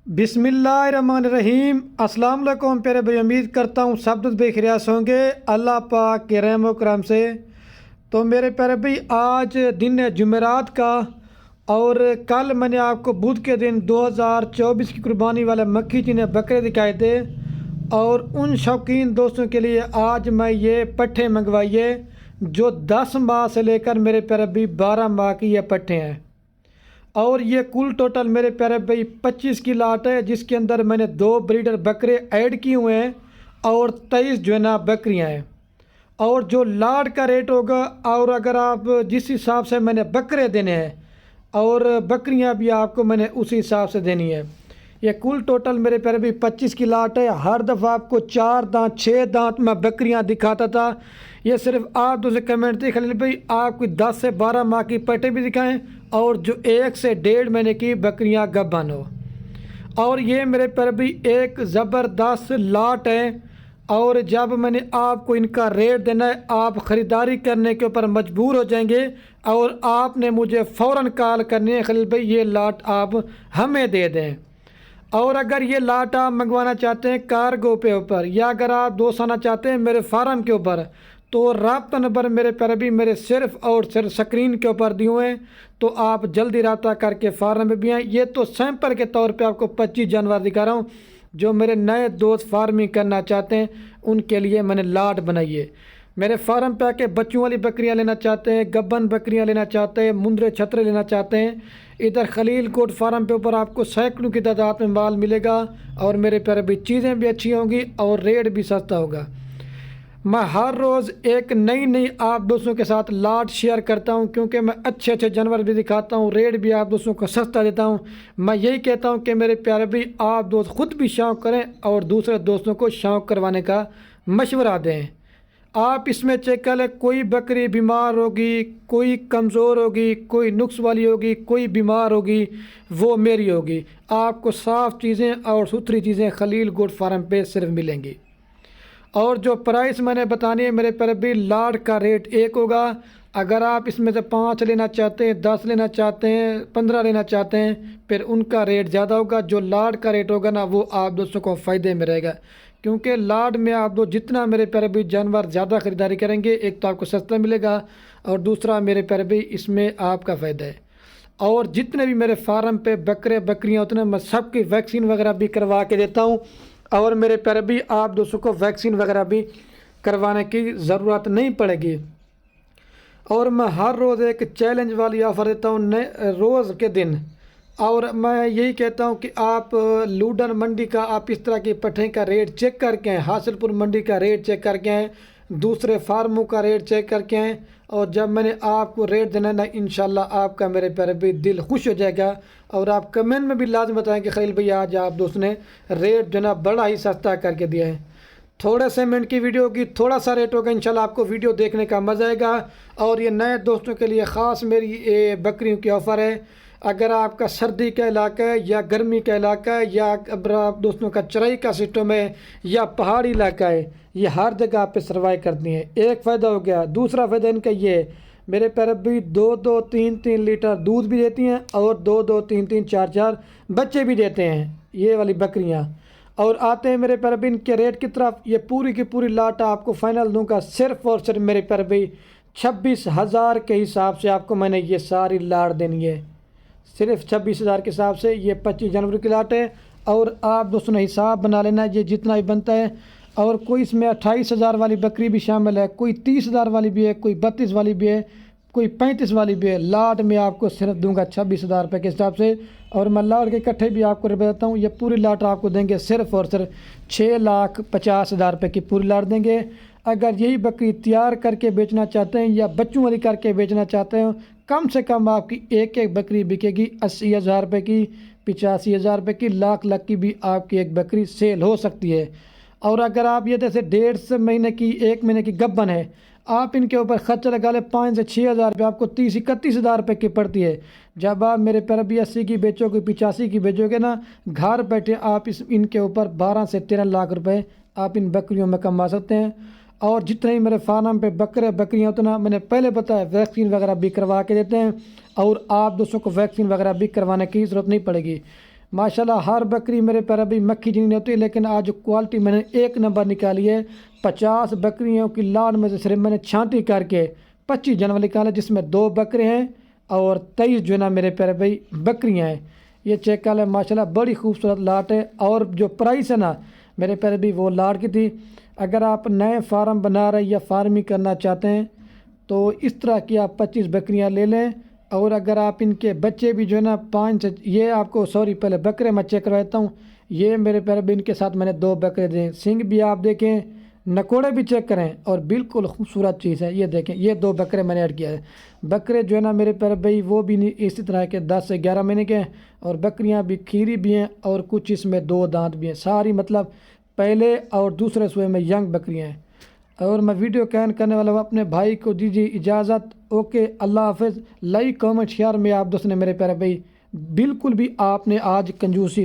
بسم اللہ الرحمن الرحیم۔ السلام علیکم پیارے بھائی، امید کرتا ہوں سب بے خیریت ہوں گے اللہ پاک کے رحم و کرم سے۔ تو میرے پیارے بھائی، آج دن ہے جمعرات کا، اور کل میں نے آپ کو بدھ کے دن 2024 کی قربانی والے مکھی چنے بکرے دکھائے تھے، اور ان شوقین دوستوں کے لیے آج میں یہ پٹھے منگوائیے جو 10 ماہ سے لے کر میرے پیارے بھائی 12 ماہ کی یہ پٹھے ہیں، اور یہ کل ٹوٹل میرے پیارے بھائی 25 کی لاٹ ہے، جس کے اندر میں نے 2 بریڈر بکرے ایڈ کیے ہوئے ہیں اور 23 جو ہے نا بکریاں ہیں۔ اور جو لاٹ کا ریٹ ہوگا، اور اگر آپ جس حساب سے میں نے بکرے دینے ہیں اور بکریاں بھی آپ کو میں نے اسی حساب سے دینی ہے، یہ کل ٹوٹل میرے پیارے بھائی 25 کی لاٹ ہے۔ ہر دفعہ آپ کو 4 دانت 6 دانت میں بکریاں دکھاتا تھا، یہ صرف آپ دوسرے کمنٹ تھے خلیل بھائی آپ کوئی 10 سے 12 ماہ کی پٹھے بھی دکھائیں، اور جو 1 سے 1.5 مہینے کی بکریاں گبن ہو۔ اور یہ میرے پیارے بھائی ایک زبردست لاٹ ہے، اور جب میں نے آپ کو ان کا ریٹ دینا ہے آپ خریداری کرنے کے اوپر مجبور ہو جائیں گے، اور آپ نے مجھے فوراً کال کرنی ہے خلیل بھائی یہ لاٹ آپ ہمیں دے دیں۔ اور اگر یہ لاٹ آپ منگوانا چاہتے ہیں کارگو پے اوپر، یا اگر آپ دوست آنا چاہتے ہیں میرے فارم کے اوپر، تو رابطہ نمبر میرے پیارے بھی میرے صرف اور صرف سکرین کے اوپر دیے ہوئے ہیں، تو آپ جلدی رابطہ کر کے فارم میں بھی آئیں۔ یہ تو سیمپل کے طور پہ آپ کو 25 جانور دکھا رہا ہوں، جو میرے نئے دوست فارمنگ کرنا چاہتے ہیں ان کے لیے میں نے لاٹ بنائی ہے۔ میرے فارم پہ آ کے بچوں والی بکریاں لینا چاہتے ہیں، گبن بکریاں لینا چاہتے ہیں، مندرے چھترے لینا چاہتے ہیں، ادھر خلیل کوٹ فارم پہ اوپر آپ کو سینکڑوں کی تعداد میں مال ملے گا، اور میرے پیارے بھی چیزیں بھی اچھی ہوں گی اور ریٹ بھی سستا ہوگا۔ میں ہر روز ایک نئی آپ دوستوں کے ساتھ لاٹ شیئر کرتا ہوں، کیونکہ میں اچھے جانور بھی دکھاتا ہوں، ریٹ بھی آپ دوستوں کو سستا دیتا ہوں۔ میں یہی کہتا ہوں کہ میرے پیارے بھی آپ دوست خود بھی شوق کریں اور دوسرے دوستوں کو شوق کروانے کا مشورہ دیں۔ آپ اس میں چیک کر لیں، کوئی بکری بیمار ہوگی، کوئی کمزور ہوگی، کوئی نقص والی ہوگی، کوئی بیمار ہوگی، وہ میری ہوگی۔ آپ کو صاف چیزیں اور ستھری چیزیں خلیل گوٹ فارم پہ صرف ملیں گی۔ اور جو پرائس میں نے بتانی ہے میرے پیارے بھی، لاٹ کا ریٹ 1 ہوگا۔ اگر آپ اس میں سے 5 لینا چاہتے ہیں، 10 لینا چاہتے ہیں، 15 لینا چاہتے ہیں، پھر ان کا ریٹ زیادہ ہوگا۔ جو لاٹ کا ریٹ ہوگا نا وہ آپ دوستوں کو فائدے میں رہے گا، کیونکہ لاٹ میں آپ دو جتنا میرے پیارے بھی جانور زیادہ خریداری کریں گے، ایک تو آپ کو سستا ملے گا، اور دوسرا میرے پیارے بھی اس میں آپ کا فائدہ ہے۔ اور جتنے بھی میرے فارم پہ بکرے بکریاں اتنے میں سب کی ویکسین وغیرہ بھی کروا کے دیتا ہوں، اور میرے پیارے بھی آپ دوستوں کو ویکسین وغیرہ بھی کروانے کی ضرورت نہیں پڑے گی۔ اور میں ہر روز ایک چیلنج والی آفر دیتا ہوں روز کے دن، اور میں یہی کہتا ہوں کہ آپ لوڈن منڈی کا آپ اس طرح کی پٹھے کا ریٹ چیک کر کے آئیں، حاصل پور منڈی کا ریٹ چیک کر کے آئیں، دوسرے فارموں کا ریٹ چیک کر کے آئیں، اور جب میں نے آپ کو ریٹ دینا نا انشاءاللہ آپ کا میرے پیارے بھی دل خوش ہو جائے گا۔ اور آپ کمنٹ میں بھی لازم بتائیں کہ خلیل بھائی آج آپ دوست نے ریٹ جو نا بڑا ہی سستا کر کے دیا ہے۔ تھوڑے سے منٹ کی ویڈیو کی تھوڑا سا ریٹ ہوگا، انشاءاللہ آپ کو ویڈیو دیکھنے کا مزہ آئے گا۔ اور یہ نئے دوستوں کے لیے خاص میری بکریوں کی آفر ہے۔ اگر آپ کا سردی کا علاقہ ہے یا گرمی کا علاقہ ہے، یا اگر آپ دوستوں کا چرائی کا سسٹم ہے یا پہاڑی علاقہ ہے، یہ ہر جگہ آپ پہ سروائیو کرتی ہیں۔ ایک فائدہ ہو گیا، دوسرا فائدہ ان کا یہ ہے میرے پیارے بھی 2 3 لیٹر دودھ بھی دیتی ہیں، اور 2 3 4 بچے بھی دیتے ہیں یہ والی بکریاں۔ اور آتے ہیں میرے پیارے بھی ان کے ریٹ کی طرف، یہ پوری کی پوری لاٹ آپ کو فائنل دوں گا صرف اور صرف میرے پیارے بھی 26,000 کے حساب سے آپ کو میں نے یہ ساری لاٹ دینی ہے، صرف 26,000 کے حساب سے۔ یہ 25 جنوری کی لاٹ ہے، اور آپ دوستوں نے حساب بنا لینا یہ جتنا بھی بنتا ہے۔ اور کوئی اس میں 28,000 والی بکری بھی شامل ہے، کوئی 30,000 والی بھی ہے، کوئی 32 والی بھی ہے، کوئی 35 والی بھی ہے۔ لاٹ میں آپ کو صرف دوں گا 26,000 روپے کے حساب سے، اور میں لاٹ کے اکٹھے بھی آپ کو بتاتا ہوں، یہ پوری لاٹ آپ کو دیں گے صرف اور صرف 6,50,000 روپے کی پوری لاٹ دیں گے۔ اگر یہی بکری تیار کر کے بیچنا چاہتے ہیں یا بچوں والی کر کے بیچنا چاہتے ہیں، کم سے کم آپ کی ایک بکری بکے گی 80,000 روپے کی، 85,000 روپے کی، لاکھ کی بھی آپ کی ایک بکری سیل ہو سکتی ہے۔ اور اگر آپ یہ جیسے 1.5 مہینے کی 1 مہینے کی گبن ہے، آپ ان کے اوپر خرچہ لگا لیں 5 سے 6,000 روپے، آپ کو 30-31,000 روپے کی پڑتی ہے۔ جب آپ میرے پیارے بھی 80 کی بیچو گے، 85 کی بیچو گے نا، گھر بیٹھے آپ ان کے اوپر 12 سے 13 لاکھ روپے آپ ان بکریوں میں کما سکتے ہیں۔ اور جتنے ہی میرے فارم پہ بکرے بکریاں اتنا میں نے پہلے بتایا ویکسین وغیرہ بھی کروا کے دیتے ہیں، اور آپ دوستوں کو ویکسین وغیرہ بھی کروانے کی ضرورت نہیں پڑے گی۔ ماشاءاللہ ہر بکری میرے پیارے بھائی مکھی جنی نہیں ہوتی، لیکن آج کوالٹی میں نے 1 نمبر نکالی ہے۔ 50 بکریوں کی لاٹ میں سے صرف میں نے چھانٹی کر کے 25 جانور نکالے، جس میں 2 بکرے ہیں اور 23 جو ہے نا میرے پیارے بھائی بکریاں ہیں۔ یہ چیک کر لیں، ماشاءاللہ بڑی خوبصورت لاٹ ہے، اور جو پرائس ہے نا میرے پیارے بھائی وہ لاٹ کی تھی۔ اگر آپ نئے فارم بنا رہے ہیں یا فارمنگ کرنا چاہتے ہیں تو اس طرح کی آپ 25 بکریاں لے لیں، اور اگر آپ ان کے بچے بھی جو ہے نا 5 سے یہ آپ کو پہلے بکرے میں چیک کرواتا ہوں۔ یہ میرے پیارے بھائی ان کے ساتھ میں نے 2 بکرے دیں، سنگ بھی آپ دیکھیں، نکوڑے بھی چیک کریں، اور بالکل خوبصورت چیز ہے۔ یہ دیکھیں، یہ 2 بکرے میں نے ایڈ کیا ہے۔ بکرے جو ہے نا میرے پیارے بھائی وہ بھی اسی طرح کے 10 سے 11 مہینے کے ہیں، اور بکریاں بھی کھیری بھی ہیں، اور کچھ اس میں 2 دانت بھی ہیں، ساری مطلب پہلے اور دوسرے سوئے میں ینگ بکریاں ہیں۔ اور میں ویڈیو کین کرنے والا ہوں، اپنے بھائی کو دیجیے اجازت۔ اوکے، اللہ حافظ۔ لائک کامنٹ شیئر میں آپ دوست نے میرے پیارے بھائی بالکل بھی آپ نے آج کنجوسی